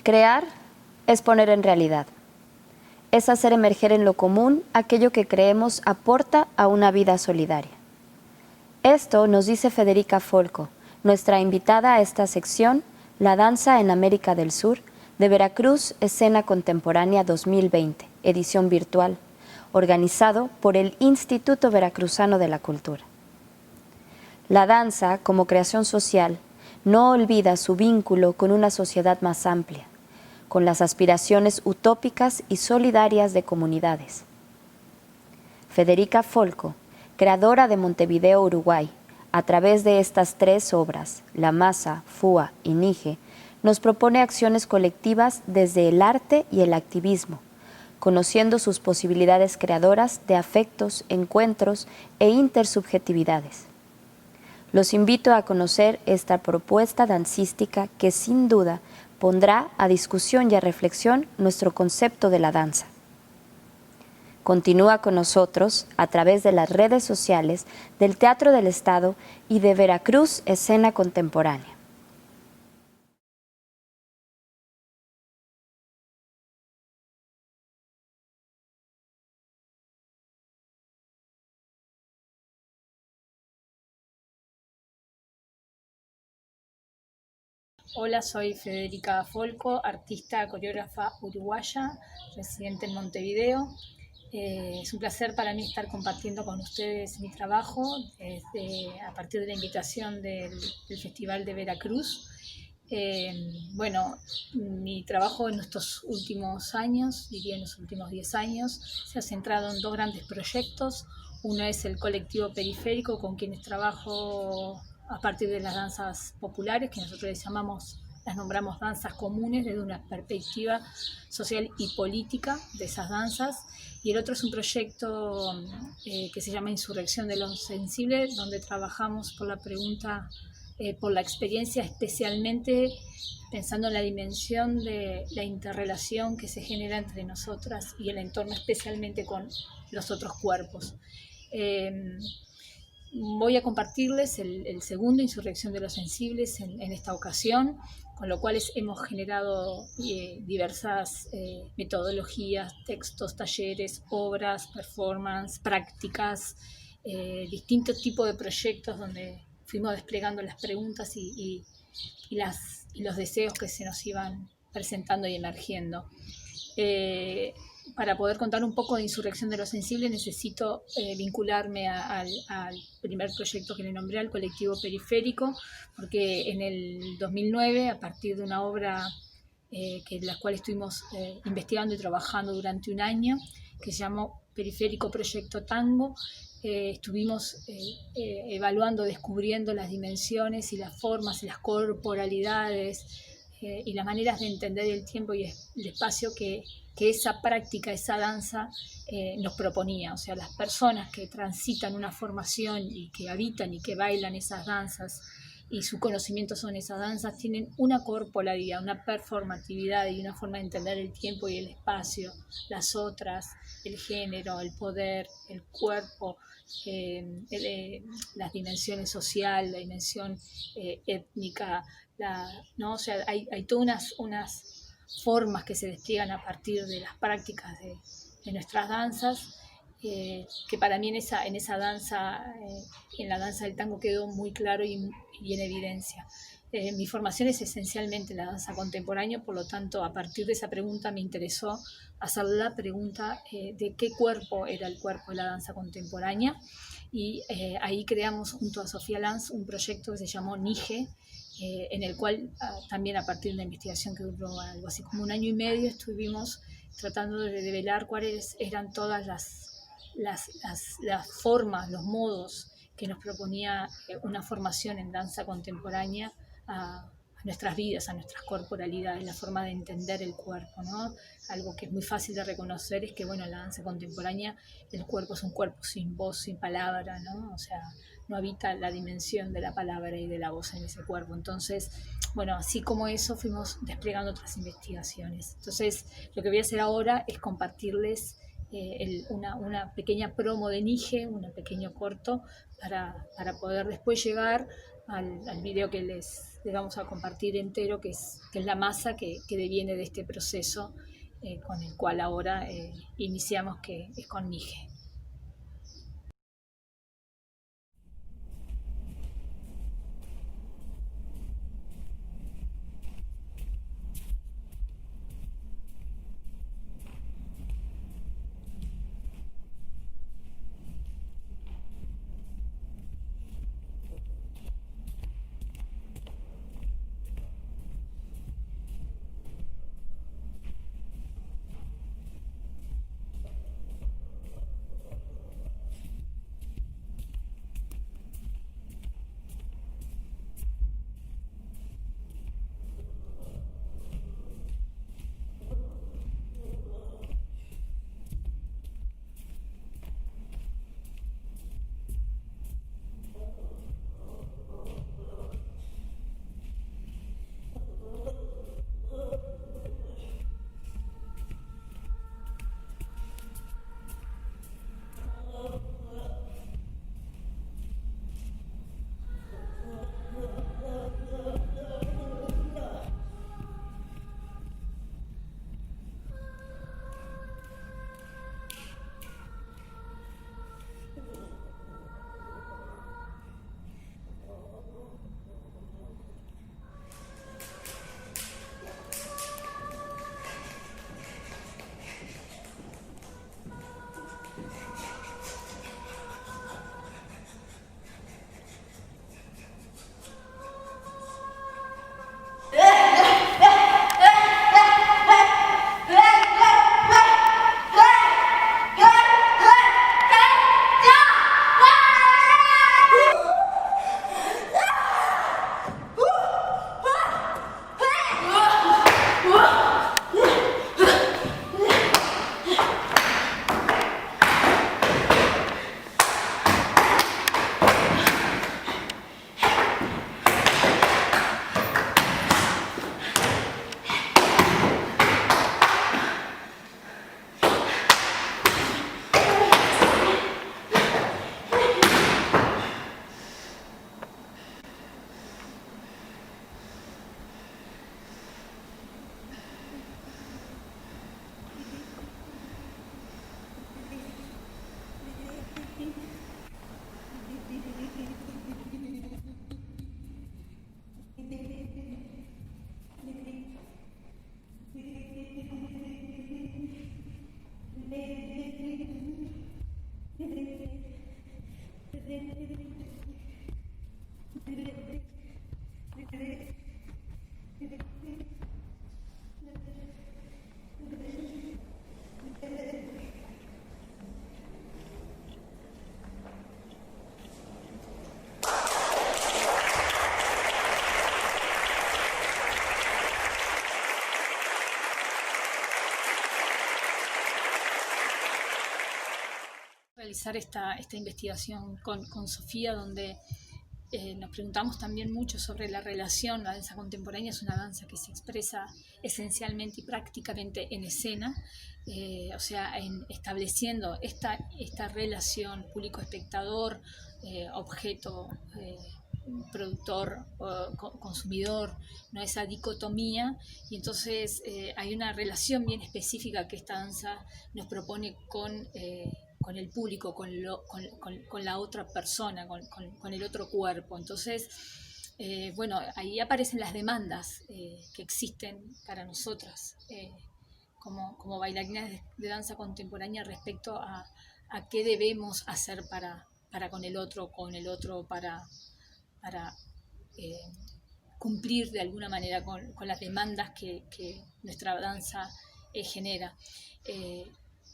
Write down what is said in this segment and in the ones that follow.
Crear es poner en realidad. Es hacer emerger en lo común aquello que creemos aporta a una vida solidaria. Esto nos dice Federica Folco, nuestra invitada a esta sección, La danza en América del Sur, de Veracruz, Escena Contemporánea 2020, edición virtual, organizado por el Instituto Veracruzano de la Cultura. La danza, como creación social, no olvida su vínculo con una sociedad más amplia, con las aspiraciones utópicas y solidarias de comunidades. Federica Folco, creadora de Montevideo, Uruguay, a través de estas tres obras, La Masa, Fua y Nije, nos propone acciones colectivas desde el arte y el activismo, conociendo sus posibilidades creadoras de afectos, encuentros e intersubjetividades. Los invito a conocer esta propuesta dancística que sin duda pondrá a discusión y a reflexión nuestro concepto de la danza. Continúa con nosotros a través de las redes sociales del Teatro del Estado y de Veracruz Escena Contemporánea. Hola, soy Federica Folco, artista coreógrafa uruguaya, residente en Montevideo. Es un placer para mí estar compartiendo con ustedes mi trabajo a partir de la invitación del Festival de Veracruz. Mi trabajo en estos últimos años, diría en los últimos 10 años, se ha centrado en dos grandes proyectos. Uno es el colectivo periférico, con quienes trabajo a partir de las danzas populares, que nosotros las nombramos danzas comunes desde una perspectiva social y política de esas danzas. Y el otro es un proyecto que se llama Insurrección de lo Sensible, donde trabajamos por la pregunta, por la experiencia, especialmente pensando en la dimensión de la interrelación que se genera entre nosotras y el entorno, especialmente con los otros cuerpos. Voy a compartirles el segundo, Insurrección de los Sensibles, en esta ocasión, con lo cual hemos generado diversas metodologías, textos, talleres, obras, performance, prácticas, distintos tipos de proyectos donde fuimos desplegando las preguntas y los deseos que se nos iban presentando y emergiendo. Para poder contar un poco de Insurrección de lo Sensible necesito vincularme al primer proyecto que le nombré, al colectivo periférico, porque en el 2009, a partir de una obra la cual estuvimos investigando y trabajando durante un año, que se llamó Periférico Proyecto Tango, estuvimos evaluando, descubriendo las dimensiones y las formas y las corporalidades y las maneras de entender el tiempo y el espacio que esa práctica, esa danza nos proponía. O sea, las personas que transitan una formación y que habitan y que bailan esas danzas y su conocimiento son esas danzas, tienen una corporalidad, una performatividad y una forma de entender el tiempo y el espacio, las otras, el género, el poder, el cuerpo, las dimensiones social, la dimensión étnica, ¿no? O sea, hay todas unas formas que se despliegan a partir de las prácticas de nuestras danzas, que para mí en esa danza, en la danza del tango quedó muy claro y en evidencia. Mi formación es esencialmente la danza contemporánea, por lo tanto, a partir de esa pregunta me interesó hacer la pregunta de qué cuerpo era el cuerpo de la danza contemporánea, y ahí creamos junto a Sofía Lanz un proyecto que se llamó Nije, en el cual también a partir de una investigación que duró algo así como un año y medio, estuvimos tratando de develar cuáles eran todas las formas, los modos que nos proponía una formación en danza contemporánea a nuestras vidas, a nuestras corporalidades, la forma de entender el cuerpo, ¿no? Algo que es muy fácil de reconocer es que, bueno, en la danza contemporánea el cuerpo es un cuerpo sin voz, sin palabra, ¿no? O sea, no habita la dimensión de la palabra y de la voz en ese cuerpo. Entonces, bueno, así como eso fuimos desplegando otras investigaciones. Entonces, lo que voy a hacer ahora es compartirles una pequeña promo de Nije, un pequeño corto, para poder después llegar al video que les vamos a compartir entero, que es la masa que deviene de este proceso con el cual ahora iniciamos, que es con Nige. Realizar esta investigación con Sofía, donde nos preguntamos también mucho sobre la relación. La danza contemporánea es una danza que se expresa esencialmente y prácticamente en escena, o sea, estableciendo esta relación público-espectador, objeto, productor, consumidor, ¿no? Esa dicotomía, y entonces hay una relación bien específica que esta danza nos propone con el público, con la otra persona, con el otro cuerpo. Entonces, bueno, ahí aparecen las demandas que existen para nosotras como bailarinas de danza contemporánea respecto a qué debemos hacer para con el otro, para cumplir de alguna manera con las demandas que nuestra danza genera.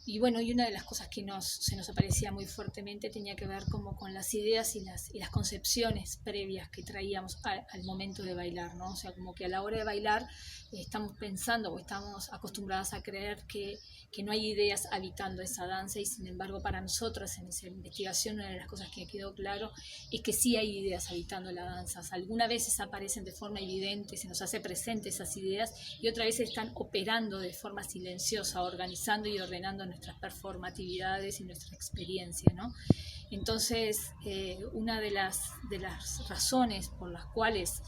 Y bueno, y una de las cosas que se nos aparecía muy fuertemente tenía que ver como con las ideas y las concepciones previas que traíamos al momento de bailar, ¿no? O sea, como que a la hora de bailar estamos pensando o estamos acostumbradas a creer que no hay ideas habitando esa danza, y sin embargo para nosotras en esa investigación una de las cosas que quedó claro es que sí hay ideas habitando la danza. O sea, algunas veces aparecen de forma evidente, se nos hace presente esas ideas, y otras veces están operando de forma silenciosa, organizando y ordenando nuestras performatividades y nuestra experiencia, ¿no? Entonces, una de las razones por las cuales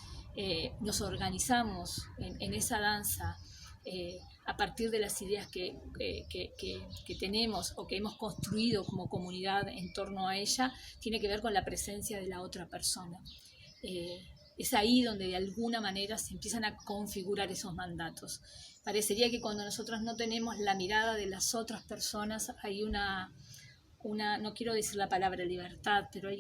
nos organizamos en esa danza, a partir de las ideas que tenemos o que hemos construido como comunidad en torno a ella, tiene que ver con la presencia de la otra persona. Es ahí donde de alguna manera se empiezan a configurar esos mandatos. Parecería que cuando nosotros no tenemos la mirada de las otras personas hay una no quiero decir la palabra libertad, pero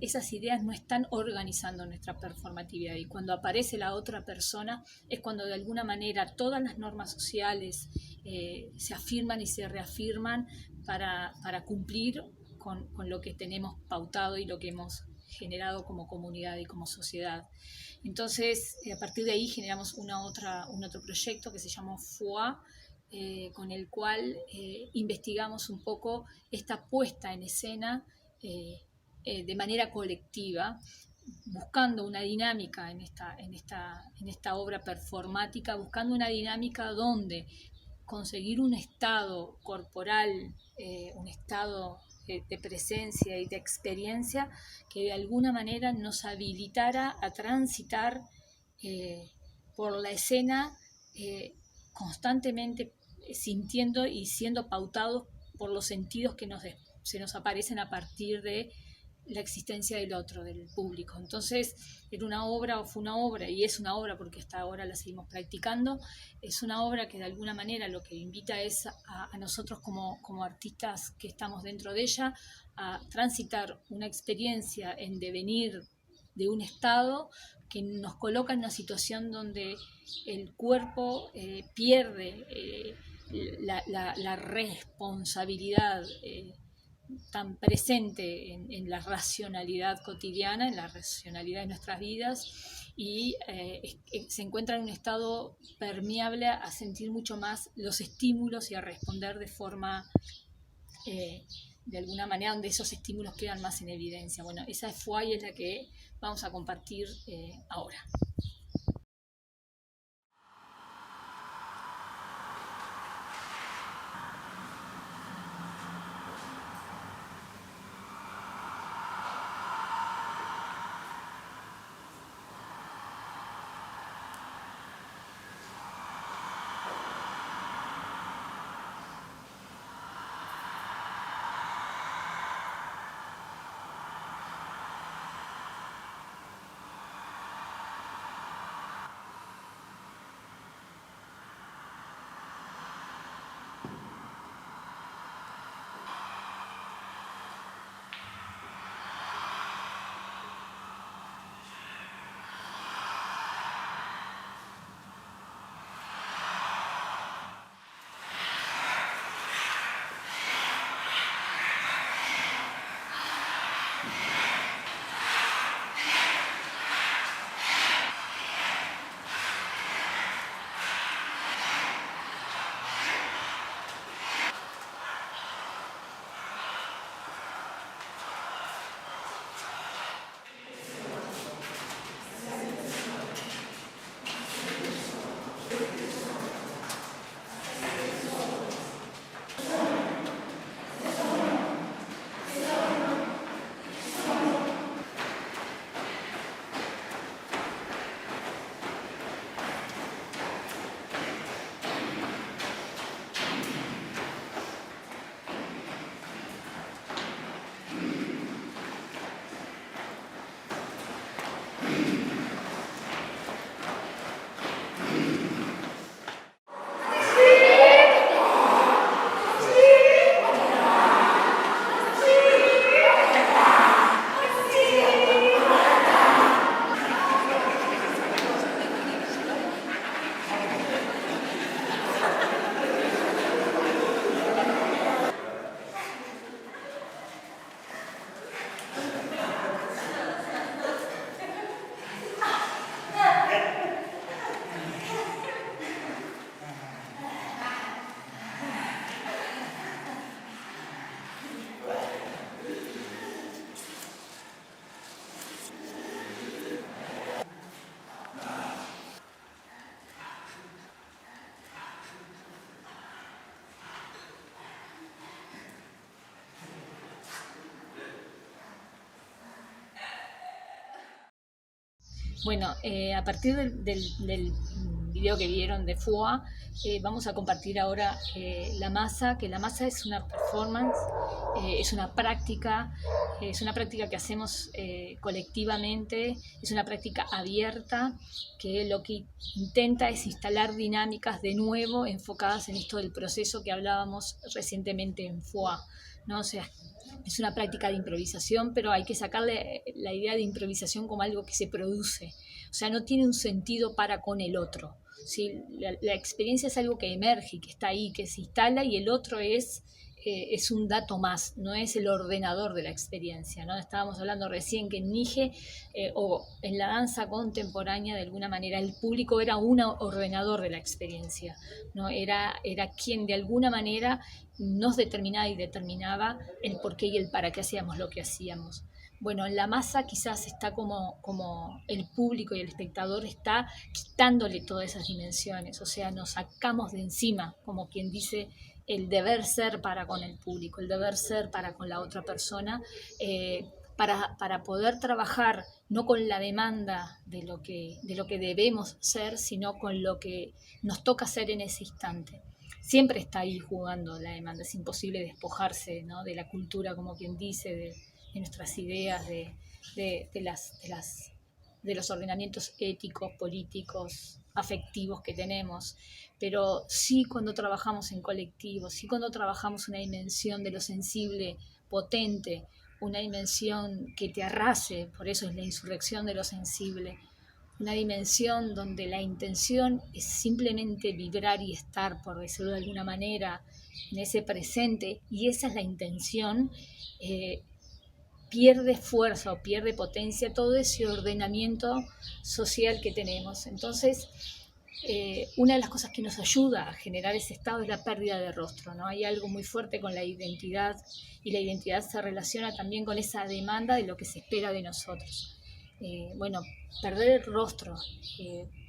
esas ideas no están organizando nuestra performatividad, y cuando aparece la otra persona es cuando de alguna manera todas las normas sociales se afirman y se reafirman para cumplir con lo que tenemos pautado y lo que hemos generado como comunidad y como sociedad. Entonces, a partir de ahí generamos un otro proyecto que se llamó FOA, con el cual investigamos un poco esta puesta en escena de manera colectiva, buscando una dinámica en esta obra performática, buscando una dinámica donde conseguir un estado corporal, un estado de presencia y de experiencia que de alguna manera nos habilitara a transitar por la escena constantemente, sintiendo y siendo pautados por los sentidos que se nos aparecen a partir de la existencia del otro, del público. Entonces, era una obra, o fue una obra, y es una obra porque hasta ahora la seguimos practicando, es una obra que de alguna manera lo que invita es a nosotros como artistas que estamos dentro de ella a transitar una experiencia en devenir de un estado que nos coloca en una situación donde el cuerpo pierde la responsabilidad tan presente en la racionalidad cotidiana, en la racionalidad de nuestras vidas, y se encuentra en un estado permeable a sentir mucho más los estímulos y a responder de forma, de alguna manera, donde esos estímulos quedan más en evidencia. Bueno, esa FUAI es la que vamos a compartir ahora. Bueno, a partir del video que vieron de FUA, vamos a compartir ahora la masa, que la masa es una performance, es una práctica que hacemos colectivamente, es una práctica abierta que lo que intenta es instalar dinámicas de nuevo enfocadas en esto del proceso que hablábamos recientemente en FUA, ¿no? O sea, es una práctica de improvisación, pero hay que sacarle la idea de improvisación como algo que se produce. O sea, no tiene un sentido para con el otro. ¿Sí? La experiencia es algo que emerge, que está ahí, que se instala, y el otro es un dato más, no es el ordenador de la experiencia, ¿no? Estábamos hablando recién que en Nige o en la danza contemporánea, de alguna manera, el público era un ordenador de la experiencia, ¿no? Era quien de alguna manera nos determinaba y determinaba el por qué y el para qué hacíamos lo que hacíamos. Bueno, en la masa quizás está como el público y el espectador está quitándole todas esas dimensiones, o sea, nos sacamos de encima, como quien dice, el deber ser para con el público, el deber ser para con la otra persona, para poder trabajar no con la demanda de lo que debemos ser, sino con lo que nos toca hacer en ese instante. Siempre está ahí jugando la demanda, es imposible despojarse, ¿no?, de la cultura, como quien dice, de nuestras ideas, de los ordenamientos éticos, políticos, afectivos que tenemos, pero sí cuando trabajamos en colectivo, sí cuando trabajamos una dimensión de lo sensible potente, una dimensión que te arrase, por eso es la insurrección de lo sensible, una dimensión donde la intención es simplemente vibrar y estar, por decirlo de alguna manera, en ese presente, y esa es la intención, pierde fuerza o pierde potencia todo ese ordenamiento social que tenemos. Entonces, una de las cosas que nos ayuda a generar ese estado es la pérdida de rostro, ¿no? Hay algo muy fuerte con la identidad, y la identidad se relaciona también con esa demanda de lo que se espera de nosotros. Bueno, perder el rostro,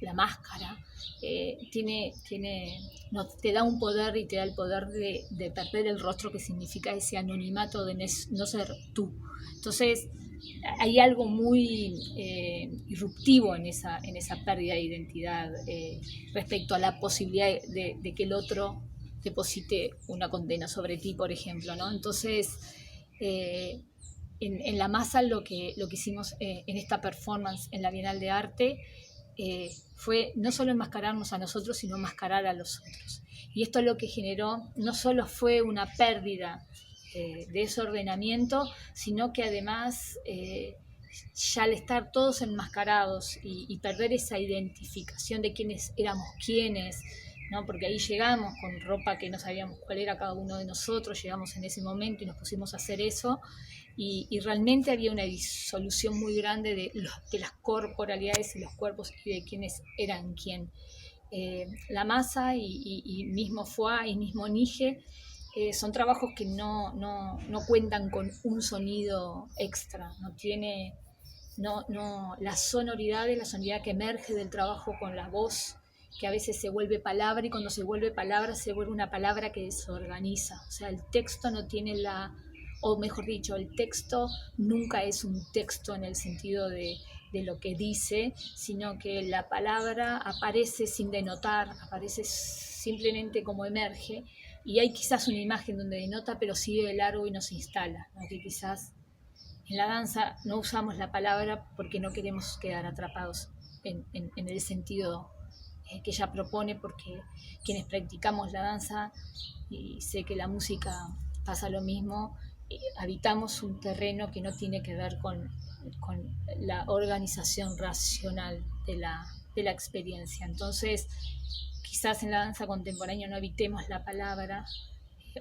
la máscara, no, te da un poder, y te da el poder de perder el rostro, que significa ese anonimato de no ser tú. Entonces, hay algo muy irruptivo en esa pérdida de identidad respecto a la posibilidad de que el otro deposite una condena sobre ti, por ejemplo, ¿no? Entonces, en la masa lo que hicimos en esta performance en la Bienal de Arte fue no solo enmascararnos a nosotros, sino enmascarar a los otros. Y esto lo que generó no solo fue una pérdida de ese ordenamiento, sino que además ya al estar todos enmascarados y perder esa identificación de quiénes éramos quiénes, ¿no? Porque ahí llegamos con ropa que no sabíamos cuál era cada uno de nosotros, llegamos en ese momento y nos pusimos a hacer eso, y realmente había una disolución muy grande de las corporalidades y los cuerpos y de quiénes eran quién. La masa y mismo FUA y mismo Nige son trabajos que no cuentan con un sonido extra, la sonoridad es la sonoridad que emerge del trabajo con la voz, que a veces se vuelve palabra, y cuando se vuelve palabra se vuelve una palabra que desorganiza. O sea, el texto no tiene o mejor dicho, el texto nunca es un texto en el sentido de lo que dice, sino que la palabra aparece sin denotar, aparece simplemente como emerge, y hay quizás una imagen donde denota, pero sigue de largo y no se instala, ¿no? Que quizás en la danza no usamos la palabra porque no queremos quedar atrapados en el sentido que ella propone, porque quienes practicamos la danza, y sé que la música pasa lo mismo, habitamos un terreno que no tiene que ver con la organización racional de la experiencia. Entonces, quizás en la danza contemporánea no habitemos la palabra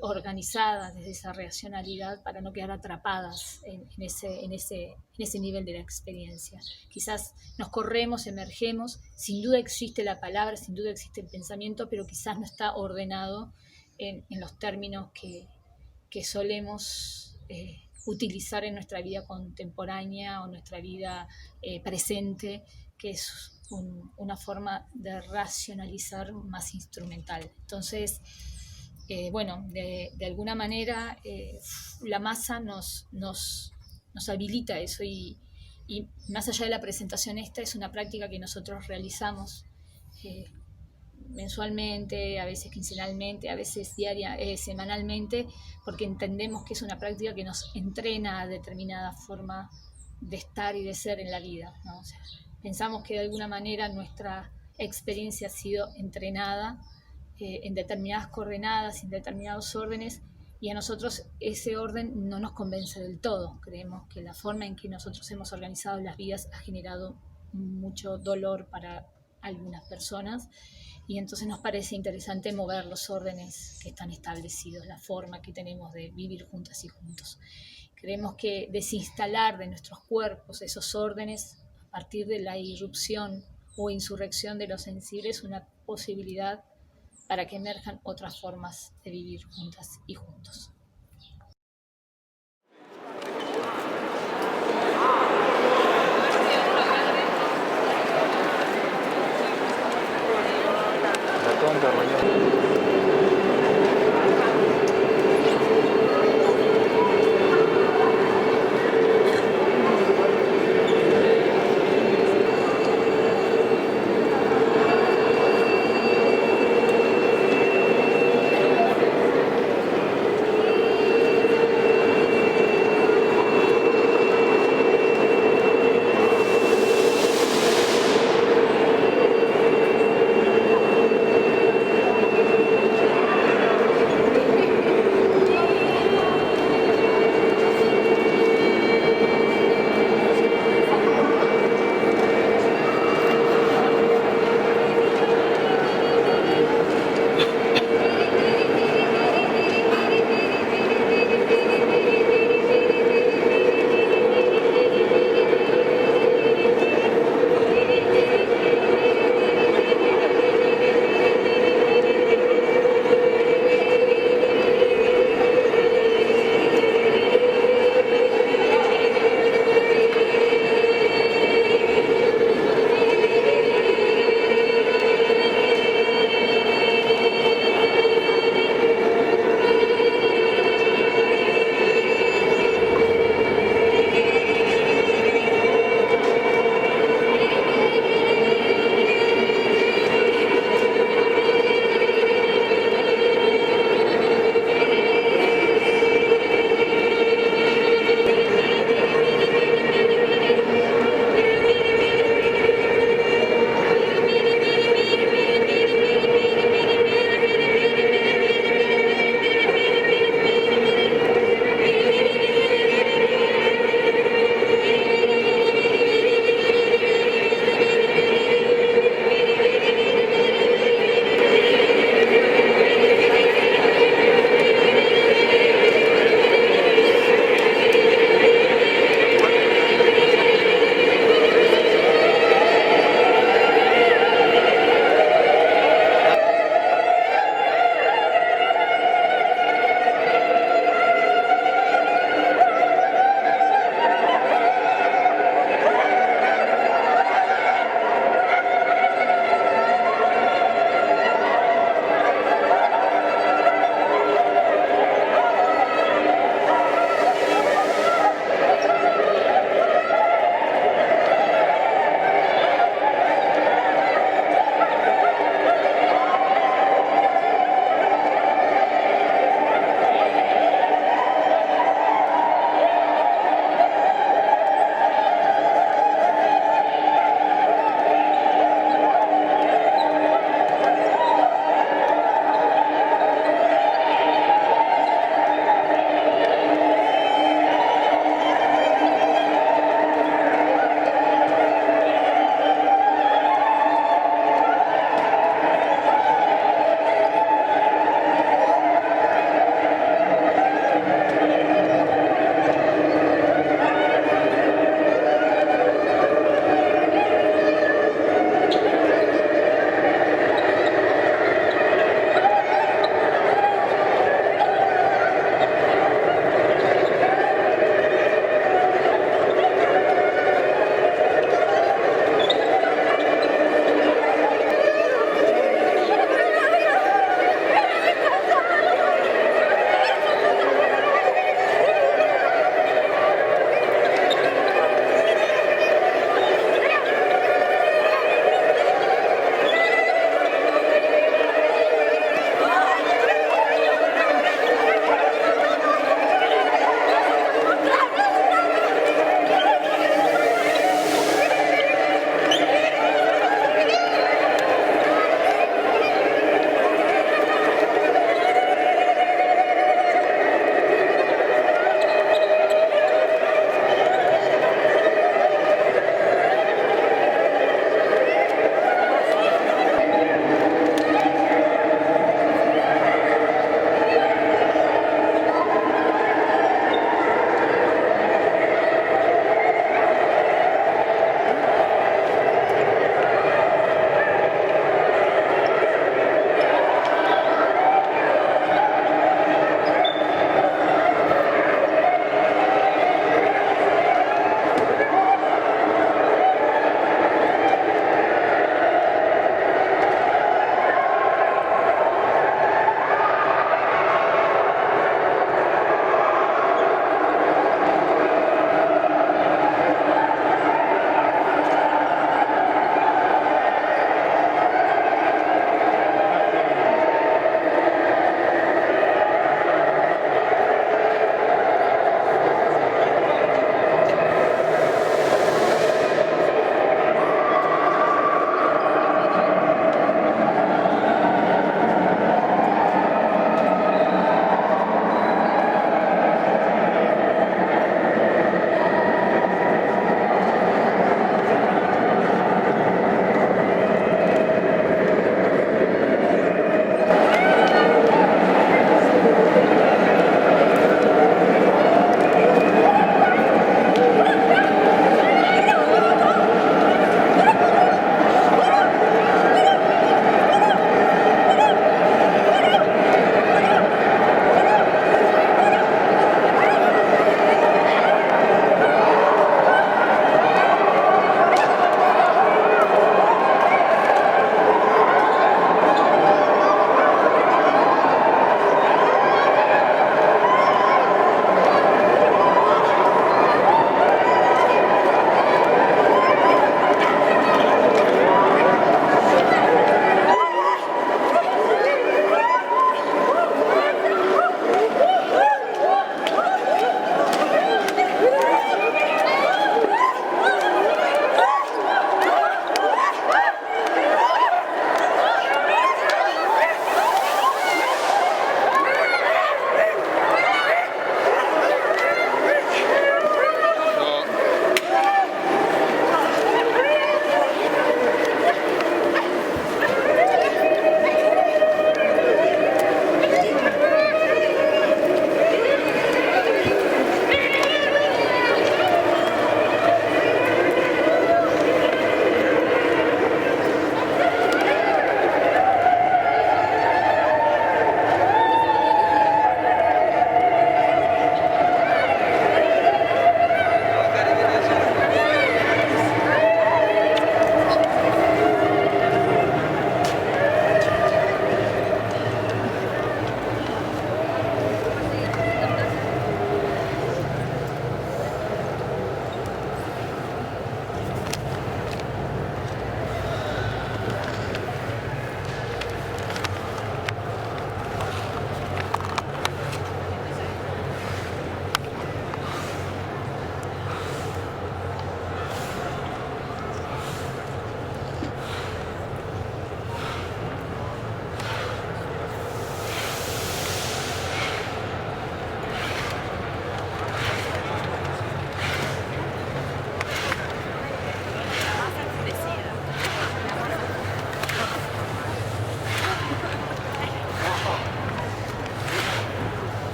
organizada desde esa racionalidad, para no quedar atrapadas en ese nivel de la experiencia. Quizás nos corremos, emergemos, sin duda existe la palabra, sin duda existe el pensamiento, pero quizás no está ordenado en los términos que solemos utilizar en nuestra vida contemporánea o nuestra vida presente, que es una forma de racionalizar más instrumental. Entonces, bueno, de alguna manera la masa nos habilita eso, y Y más allá de la presentación, esta es una práctica que nosotros realizamos mensualmente, a veces quincenalmente, a veces semanalmente, porque entendemos que es una práctica que nos entrena a determinada forma de estar y de ser en la vida, ¿no? O sea, pensamos que de alguna manera nuestra experiencia ha sido entrenada en determinadas coordenadas, en determinados órdenes, y a nosotros ese orden no nos convence del todo. Creemos que la forma en que nosotros hemos organizado las vidas ha generado mucho dolor para algunas personas, y entonces nos parece interesante mover los órdenes que están establecidos, la forma que tenemos de vivir juntas y juntos. Creemos que desinstalar de nuestros cuerpos esos órdenes a partir de la irrupción o insurrección de lo sensible es una posibilidad para que emerjan otras formas de vivir juntas y juntos. La tonta,